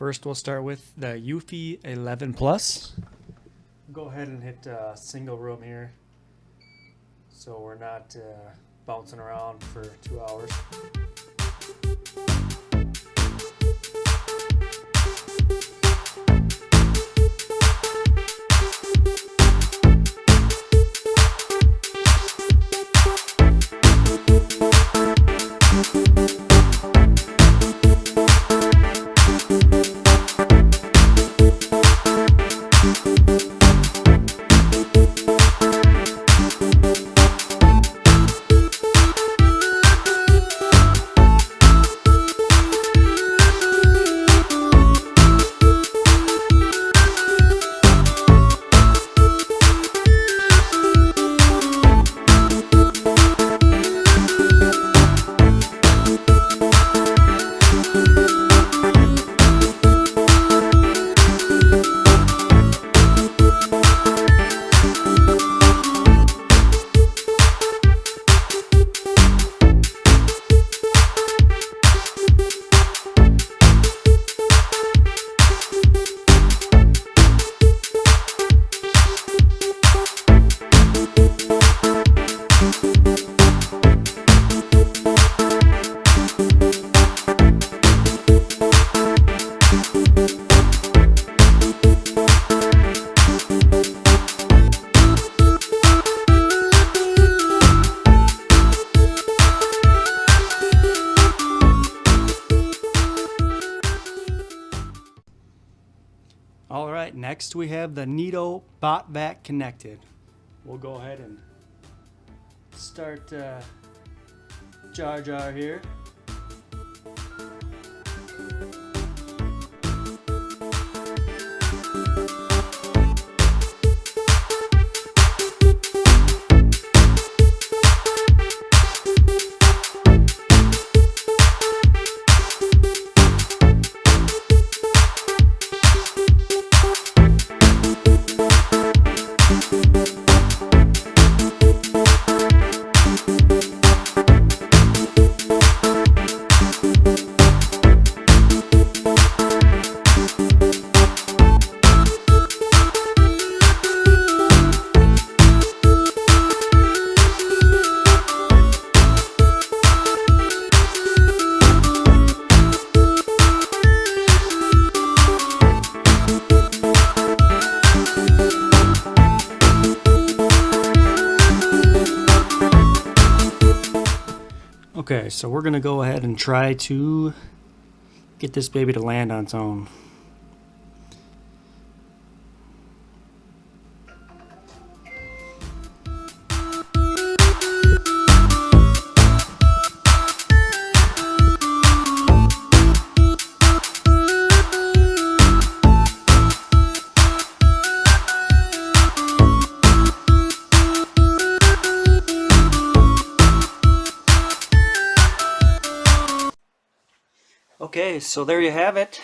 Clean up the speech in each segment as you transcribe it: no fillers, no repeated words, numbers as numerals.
First, we'll start with the Eufy 11 Plus. Go ahead and hit single room here, so we're not bouncing around for 2 hours. Alright, next we have the Neato Botvac connected. We'll go ahead and start jar here. Okay, so we're going to go ahead and try to get this baby to land on its own. Okay, so there you have it.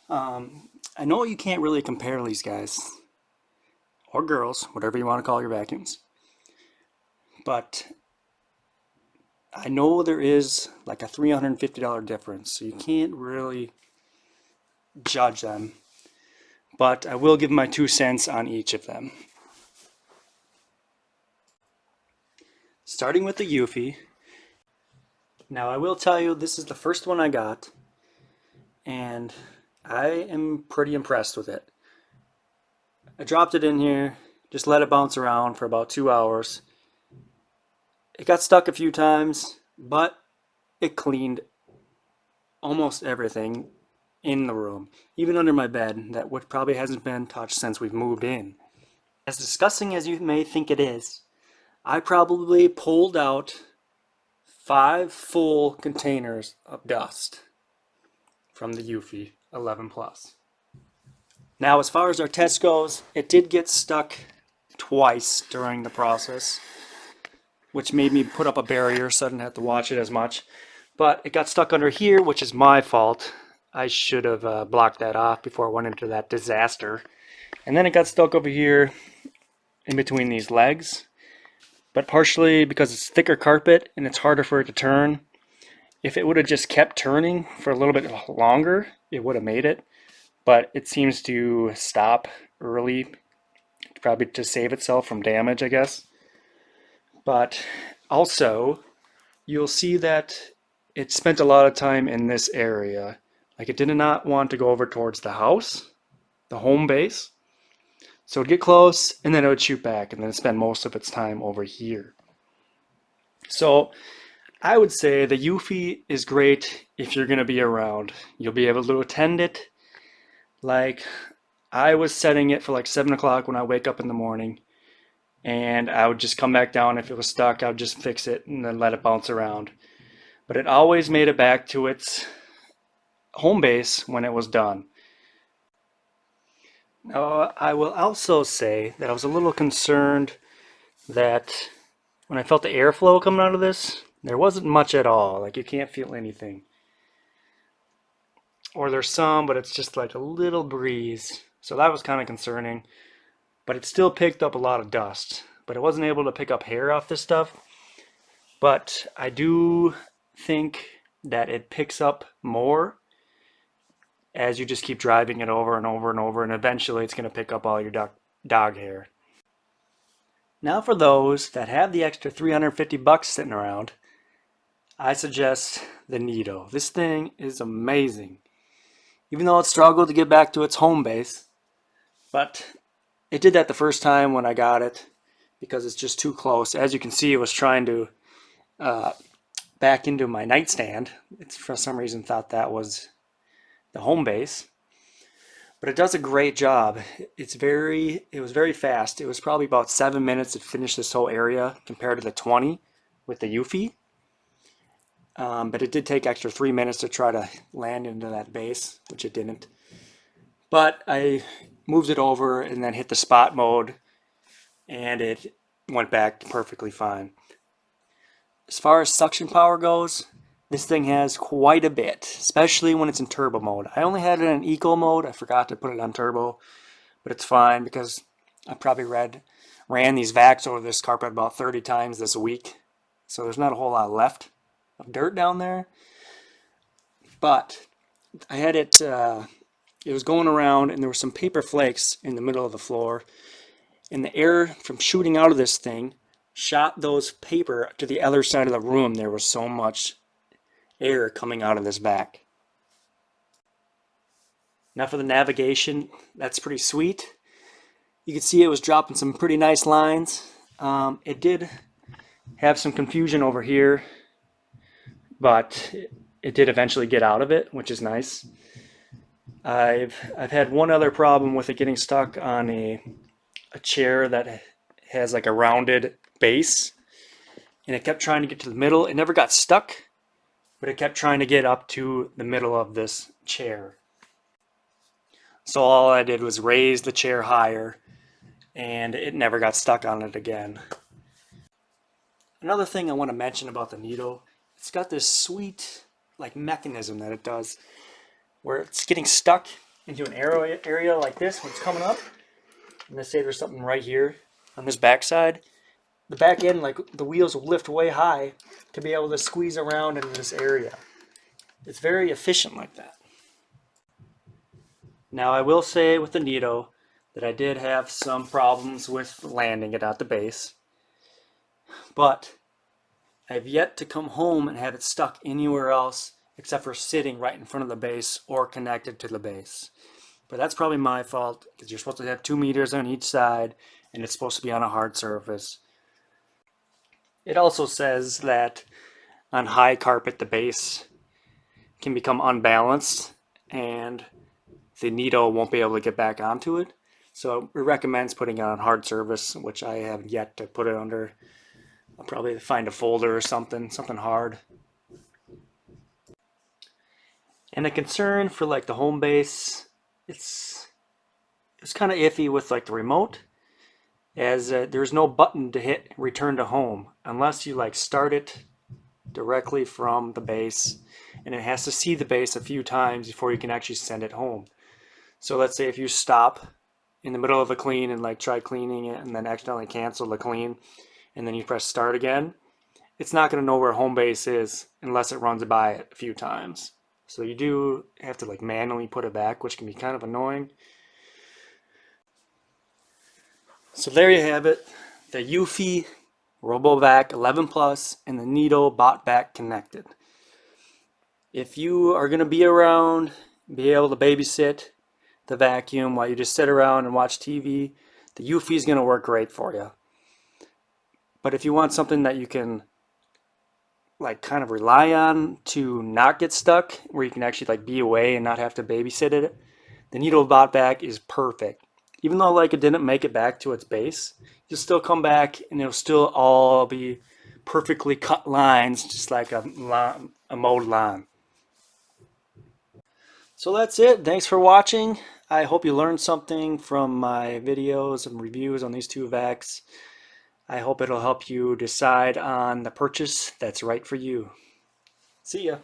I know you can't really compare these guys, or girls, whatever you want to call your vacuums, but I know there is like a $350 difference, so you can't really judge them, but I will give my 2 cents on each of them. Starting with the Eufy. Now I will tell you, this is the first one I got, and I am pretty impressed with it. I dropped it in here, just let it bounce around for about 2 hours. It got stuck a few times, but it cleaned almost everything in the room, even under my bed, that which probably hasn't been touched since we've moved in. As disgusting as you may think it is, I probably pulled out 5 full containers of dust from the Eufy 11 Plus. Now, as far as our test goes, it did get stuck twice during the process, which made me put up a barrier so I didn't have to watch it as much. But it got stuck under here, which is my fault. I should have blocked that off before I went into that disaster. And then it got stuck over here in between these legs. But partially because it's thicker carpet and it's harder for it to turn, If it would have just kept turning for a little bit longer, it would have made it. But it seems to stop early, probably to save itself from damage, I guess. But also, you'll see that it spent a lot of time in this area. Like it did not want to go over towards the house, the home base. So it'd get close and then it would shoot back and then spend most of its time over here. So I would say the Eufy is great if you're going to be around. You'll be able to attend it. Like I was setting it for like 7 o'clock when I wake up in the morning, and I would just come back down. If it was stuck, I would just fix it and then let it bounce around. But it always made it back to its home base when it was done. Now, I will also say that I was a little concerned that when I felt the airflow coming out of this, there wasn't much at all. Like you can't feel anything. Or there's some, but it's just like a little breeze. So that was kind of concerning. But it still picked up a lot of dust. But it wasn't able to pick up hair off this stuff. But I do think that it picks up more as you just keep driving it over and over and over, and eventually it's going to pick up all your dog hair. Now for those that have the extra 350 bucks sitting around, I suggest the Neato. This thing is amazing. Even though it struggled to get back to its home base, but it did that the first time when I got it because it's just too close. As you can see, it was trying to back into my nightstand. It's for some reason thought that was the home base, but it does a great job. It was very fast. It was probably about 7 minutes to finish this whole area compared to the 20 with the Eufy. But it did take extra 3 minutes to try to land into that base, which it didn't. But I moved it over and then hit the spot mode, and it went back perfectly fine. As far as suction power goes, this thing has quite a bit, especially when it's in turbo mode. I only had it in eco mode. I forgot to put it on turbo, but it's fine because I probably ran these vacs over this carpet about 30 times this week. So there's not a whole lot left of dirt down there. But I had it, it was going around and there were some paper flakes in the middle of the floor. And the air from shooting out of this thing shot those paper to the other side of the room. There was so much air coming out of this vac. Now for the navigation, that's pretty sweet. You can see it was dropping some pretty nice lines. It did have some confusion over here, but it did eventually get out of it, which is nice. I've had one other problem with it getting stuck on a chair that has like a rounded base, and it kept trying to get to the middle. It never got stuck, but it kept trying to get up to the middle of this chair. So all I did was raise the chair higher, and it never got stuck on it again. Another thing I want to mention about the Neato, it's got this sweet like mechanism that it does, where it's getting stuck into an area like this when it's coming up. And let's say there's something right here on this backside. The back end, like the wheels will lift way high to be able to squeeze around into this area. It's very efficient like that. Now I will say with the Neato that I did have some problems with landing it at the base, but I've yet to come home and have it stuck anywhere else except for sitting right in front of the base or connected to the base. But that's probably my fault because you're supposed to have 2 meters on each side and it's supposed to be on a hard surface. It also says that on high carpet the base can become unbalanced and the Neato won't be able to get back onto it. So it recommends putting it on hard surface, which I have yet to put it under. I'll probably find a folder or something hard. And a concern for like the home base, it's kind of iffy with like the remote, as there's no button to hit return to home unless you like start it directly from the base, and it has to see the base a few times before you can actually send it home. So let's say if you stop in the middle of a clean and like try cleaning it and then accidentally cancel the clean, and then you press start again, it's not going to know where home base is unless it runs by it a few times. So you do have to like manually put it back, which can be kind of annoying. So there you have it, the Eufy Robovac 11 Plus and the Neato Botvac connected. If you are going to be around, be able to babysit the vacuum while you just sit around and watch TV, the Eufy is going to work great for you. But if you want something that you can like kind of rely on to not get stuck, where you can actually like be away and not have to babysit it, the Neato Botvac is perfect. Even though like it didn't make it back to its base, you'll still come back and it'll still all be perfectly cut lines, just like a mowed lawn. So that's it. Thanks for watching. I hope you learned something from my videos and reviews on these two vacs. I hope it'll help you decide on the purchase that's right for you. See ya.